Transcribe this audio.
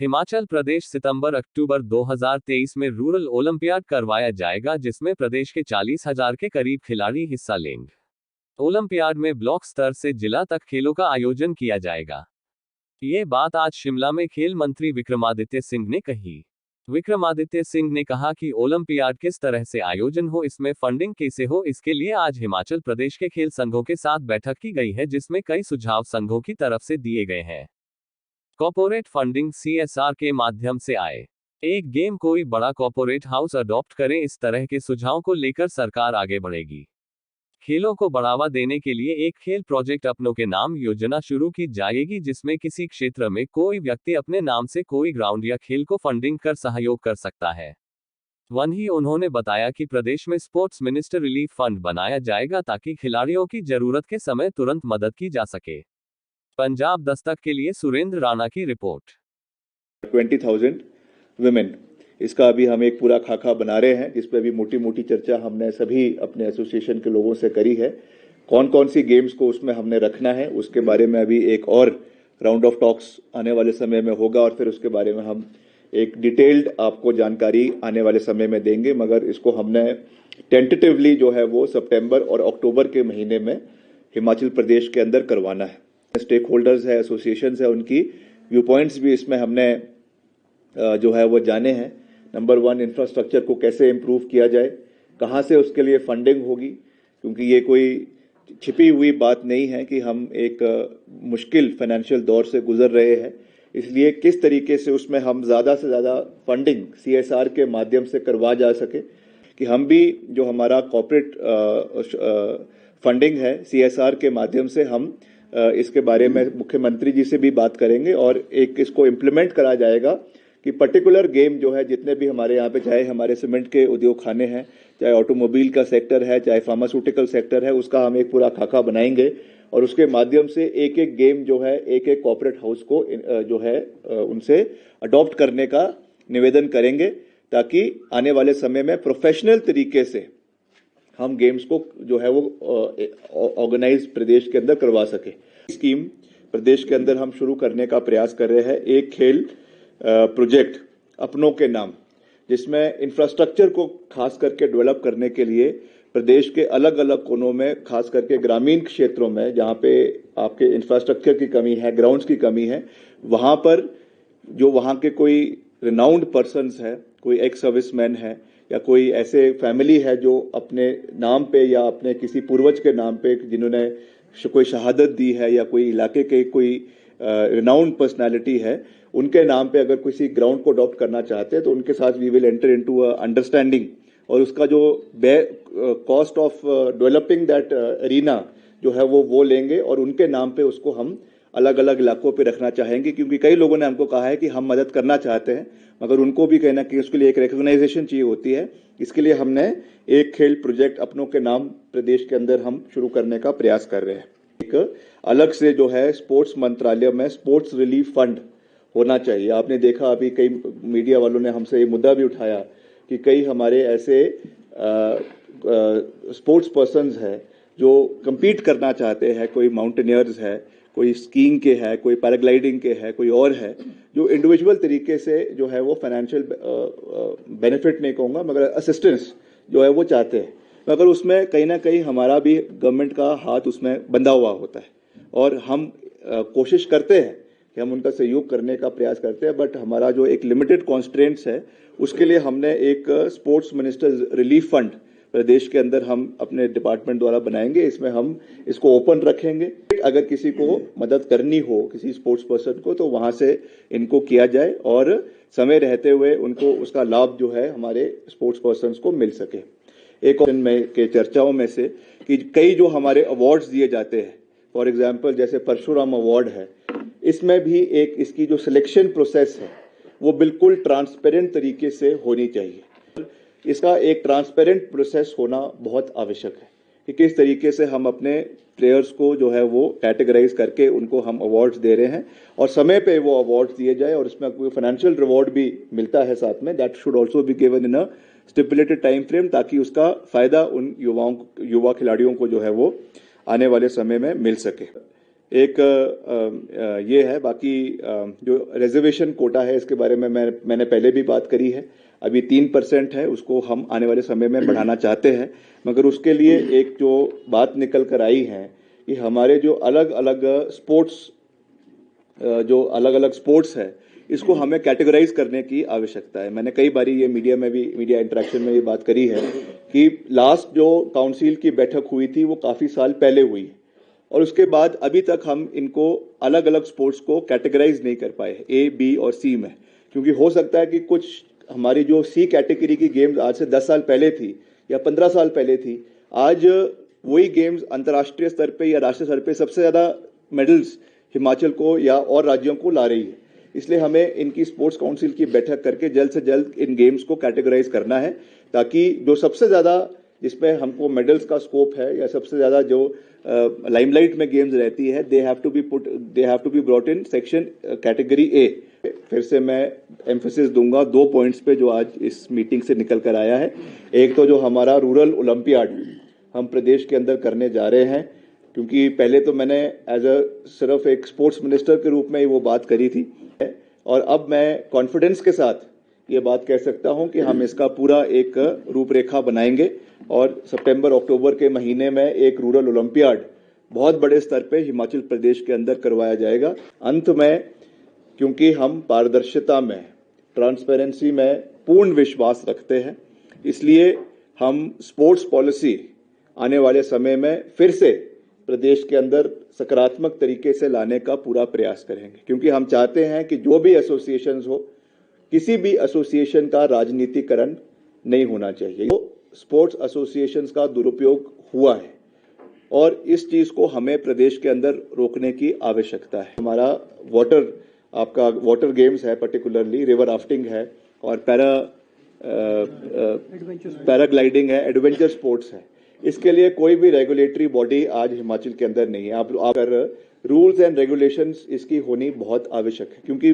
हिमाचल प्रदेश सितंबर-अक्टूबर 2023 में rural olympiad करवाया जाएगा, जिसमें प्रदेश के 40,000 के करीब खिलाड़ी हिस्सा लेंगे। ओलंपियाड में ब्लॉक स्तर से जिला तक खेलों का आयोजन किया जाएगा। ये बात आज शिमला में खेल मंत्री विक्रमादित्य सिंह ने कही। विक्रमादित्य सिंह ने कहा कि ओलंपियाड किस तरह से आयोजन हो, इसमें फंडिंग कैसे हो, इसके लिए आज हिमाचल प्रदेश के खेल संघों के साथ बैठक की गई है, जिसमें कई सुझाव संघों की तरफ से दिए गए हैं। कॉर्पोरेट फंडिंग CSR के माध्यम से आए एक गेम कोई बड़ा कॉर्पोरेट हाउस अडॉप्ट करें, इस तरह के सुझाव को लेकर सरकार आगे बढ़ेगी। खेलों को बढ़ावा देने के लिए एक खेल प्रोजेक्ट अपनों के नाम योजना शुरू की जाएगी, जिसमें किसी क्षेत्र में कोई व्यक्ति अपने नाम से कोई ग्राउंड या खेल को फंडिंग कर सहयोग कर सकता है। वहीं उन्होंने बताया कि प्रदेश में स्पोर्ट्स मिनिस्टर रिलीफ फंड बनाया जाएगा, ताकि खिलाड़ियों की जरूरत के समय तुरंत मदद की जा सके। पंजाब दस्तक के लिए सुरेंद्र राणा की रिपोर्ट। 20,000 विमेन, इसका अभी हम एक पूरा खाका बना रहे हैं, जिस पे अभी मोटी मोटी चर्चा हमने सभी अपने एसोसिएशन के लोगों से करी है। कौन कौन सी गेम्स को उसमें हमने रखना है, उसके बारे में अभी एक और राउंड ऑफ टॉक्स आने वाले समय में होगा, और फिर उसके बारे में हम एक डिटेल्ड आपको जानकारी आने वाले समय में देंगे। मगर इसको हमने टेंटेटिवली जो है वो सितंबर और अक्टूबर के महीने में हिमाचल प्रदेश के अंदर करवाना है। स्टेक होल्डर्स है, एसोसिएशंस है, उनकी व्यू पॉइंट्स भी इसमें हमने जो है वो जाने हैं। नंबर 1, इंफ्रास्ट्रक्चर को कैसे इम्प्रूव किया जाए, कहाँ से उसके लिए फंडिंग होगी, क्योंकि ये कोई छिपी हुई बात नहीं है कि हम एक मुश्किल फाइनेंशियल दौर से गुजर रहे हैं। इसलिए किस तरीके से उसमें हम ज़्यादा से ज़्यादा फंडिंग CSR के माध्यम से करवा जा सके, कि हम भी जो हमारा कॉर्पोरेट फंडिंग है CSR के माध्यम से हम इसके बारे में मुख्यमंत्री जी से भी बात करेंगे, और एक इसको इम्प्लीमेंट करा जाएगा कि पर्टिकुलर गेम जो है, जितने भी हमारे यहाँ पे, चाहे हमारे सीमेंट के उद्योग खाने हैं, चाहे ऑटोमोबाइल का सेक्टर है, चाहे फार्मास्यूटिकल सेक्टर है, उसका हम एक पूरा खाका बनाएंगे, और उसके माध्यम से एक एक गेम जो है, एक एक कॉर्पोरेट हाउस को जो है उनसे अडॉप्ट करने का निवेदन करेंगे, ताकि आने वाले समय में प्रोफेशनल तरीके से हम गेम्स को जो है वो ऑर्गेनाइज प्रदेश के अंदर करवा सके। स्कीम प्रदेश के अंदर हम शुरू करने का प्रयास कर रहे हैं, एक खेल प्रोजेक्ट अपनों के नाम, जिसमें इंफ्रास्ट्रक्चर को खास करके डेवलप करने के लिए प्रदेश के अलग अलग कोनों में, खास करके ग्रामीण क्षेत्रों में जहां पे आपके इंफ्रास्ट्रक्चर की कमी है, ग्राउंड्स की कमी है, वहां पर जो वहां के कोई रिनाउंड पर्सन्स है, कोई एक्स सर्विसमैन है, या कोई ऐसे फैमिली है जो अपने नाम पे या अपने किसी पूर्वज के नाम पे जिन्होंने कोई शहादत दी है, या कोई इलाके के कोई रिनाउंड पर्सनालिटी है, उनके नाम पे अगर किसी ग्राउंड को अडॉप्ट करना चाहते हैं, तो उनके साथ we will enter into understanding, और उसका जो cost of developing that arena जो है वो लेंगे, और उनके नाम पे उसको हम अलग अलग इलाकों पे रखना चाहेंगे। क्योंकि कई लोगों ने हमको कहा है कि हम मदद करना चाहते हैं, मगर उनको भी कहना कि उसके लिए एक रिकॉग्नाइजेशन चाहिए होती है। इसके लिए हमने एक खेल प्रोजेक्ट अपनों के नाम प्रदेश के अंदर हम शुरू करने का प्रयास कर रहे हैं। एक अलग से जो है स्पोर्ट्स मंत्रालय में स्पोर्ट्स रिलीफ फंड होना चाहिए। आपने देखा, अभी कई मीडिया वालों ने हमसे ये मुद्दा भी उठाया कि कई हमारे ऐसे स्पोर्ट्स पर्सन्स हैं जो कम्पीट करना चाहते हैं, कोई माउंटेनियर्स है, कोई स्कीइंग के है, कोई पैराग्लाइडिंग के है, कोई और है, जो इंडिविजुअल तरीके से जो है वो फाइनेंशियल बेनिफिट नहीं कहूँगा, मगर असिस्टेंस जो है वो चाहते हैं, मगर उसमें कहीं ना कहीं हमारा भी गवर्नमेंट का हाथ उसमें बंधा हुआ होता है, और हम कोशिश करते हैं कि हम उनका सहयोग करने का प्रयास करते हैं, बट हमारा जो एक लिमिटेड कॉन्स्ट्रेंट्स है, उसके लिए हमने एक स्पोर्ट्स मिनिस्टर्स रिलीफ फंड प्रदेश के अंदर हम अपने डिपार्टमेंट द्वारा बनाएंगे। इसमें हम इसको ओपन रखेंगे, अगर किसी को मदद करनी हो, किसी स्पोर्ट्स पर्सन को, तो वहां से इनको किया जाए, और समय रहते हुए उनको उसका लाभ जो है हमारे स्पोर्ट्स पर्सन को मिल सके। एक ऑप्शन में के चर्चाओं में से कि कई जो हमारे अवार्ड्स दिए जाते हैं, फॉर एग्जाम्पल जैसे परशुराम अवार्ड है, इसमें भी एक इसकी जो सिलेक्शन प्रोसेस है वो बिल्कुल ट्रांसपेरेंट तरीके से होनी चाहिए। इसका एक ट्रांसपेरेंट प्रोसेस होना बहुत आवश्यक है कि किस तरीके से हम अपने प्लेयर्स को जो है वो कैटेगराइज करके उनको हम अवार्ड्स दे रहे हैं, और समय पे वो अवार्ड्स दिए जाए, और इसमें कोई फाइनेंशियल रिवॉर्ड भी मिलता है साथ में, that should also be given in a stipulated time frame, ताकि उसका फायदा उन युवा खिलाड़ियों को जो है वो आने वाले समय में मिल सके। एक ये है। बाकी जो रिजर्वेशन कोटा है इसके बारे में मैंने पहले भी बात करी है। अभी 3% है, उसको हम आने वाले समय में बढ़ाना चाहते हैं, मगर उसके लिए एक जो बात निकल कर आई है कि हमारे जो अलग अलग स्पोर्ट्स है इसको हमें कैटेगराइज करने की आवश्यकता है। मैंने कई बारी ये मीडिया इंटरेक्शन में ये बात करी है कि लास्ट जो काउंसिल की बैठक हुई थी वो काफ़ी साल पहले हुई है और उसके बाद अभी तक हम इनको अलग अलग स्पोर्ट्स को कैटेगराइज नहीं कर पाए A, B और C में, क्योंकि हो सकता है कि कुछ हमारी जो C कैटेगरी की गेम्स आज से 10 साल पहले थी या 15 साल पहले थी, आज वही गेम्स अंतर्राष्ट्रीय स्तर पे या राष्ट्रीय स्तर पे सबसे ज़्यादा मेडल्स हिमाचल को या और राज्यों को ला रही है। इसलिए हमें इनकी स्पोर्ट्स काउंसिल की बैठक करके जल्द से जल्द इन गेम्स को कैटेगराइज करना है, ताकि जो सबसे ज़्यादा जिसमें हमको मेडल्स का स्कोप है या सबसे ज़्यादा जो लाइमलाइट में गेम्स रहती है, they have to be brought in section category A। फिर से मैं एम्फेसिस दूंगा 2 पॉइंट्स पे जो आज इस मीटिंग से निकल कर आया है। एक तो जो हमारा रूरल ओलंपियाड हम प्रदेश के अंदर करने जा रहे हैं, क्योंकि पहले तो मैंने सिर्फ एक स्पोर्ट्स मिनिस्टर के रूप में ही वो बात करी थी और अब मैं कॉन्फिडेंस के साथ ये बात कह सकता हूं कि हम इसका पूरा एक रूपरेखा बनाएंगे और सितंबर-अक्टूबर के महीने में एक रूरल ओलंपियाड बहुत बड़े स्तर पे हिमाचल प्रदेश के अंदर करवाया जाएगा। अंत में, क्योंकि हम पारदर्शिता में, ट्रांसपेरेंसी में पूर्ण विश्वास रखते हैं, इसलिए हम स्पोर्ट्स पॉलिसी आने वाले समय में फिर से प्रदेश के अंदर सकारात्मक तरीके से लाने का पूरा प्रयास करेंगे, क्योंकि हम चाहते हैं कि जो भी एसोसिएशंस हो, किसी भी एसोसिएशन का राजनीतिकरण नहीं होना चाहिए। तो स्पोर्ट्स एसोसिएशंस का दुरुपयोग हुआ है और इस चीज को हमें प्रदेश के अंदर रोकने की आवश्यकता है। हमारा वाटर गेम्स है, पर्टिकुलरली रिवर राफ्टिंग है और पैराग्लाइडिंग है, एडवेंचर स्पोर्ट्स है। इसके लिए कोई भी रेगुलेटरी बॉडी आज हिमाचल के अंदर नहीं है। आप रूल्स एंड रेगुलेशंस इसकी होनी बहुत आवश्यक है, क्योंकि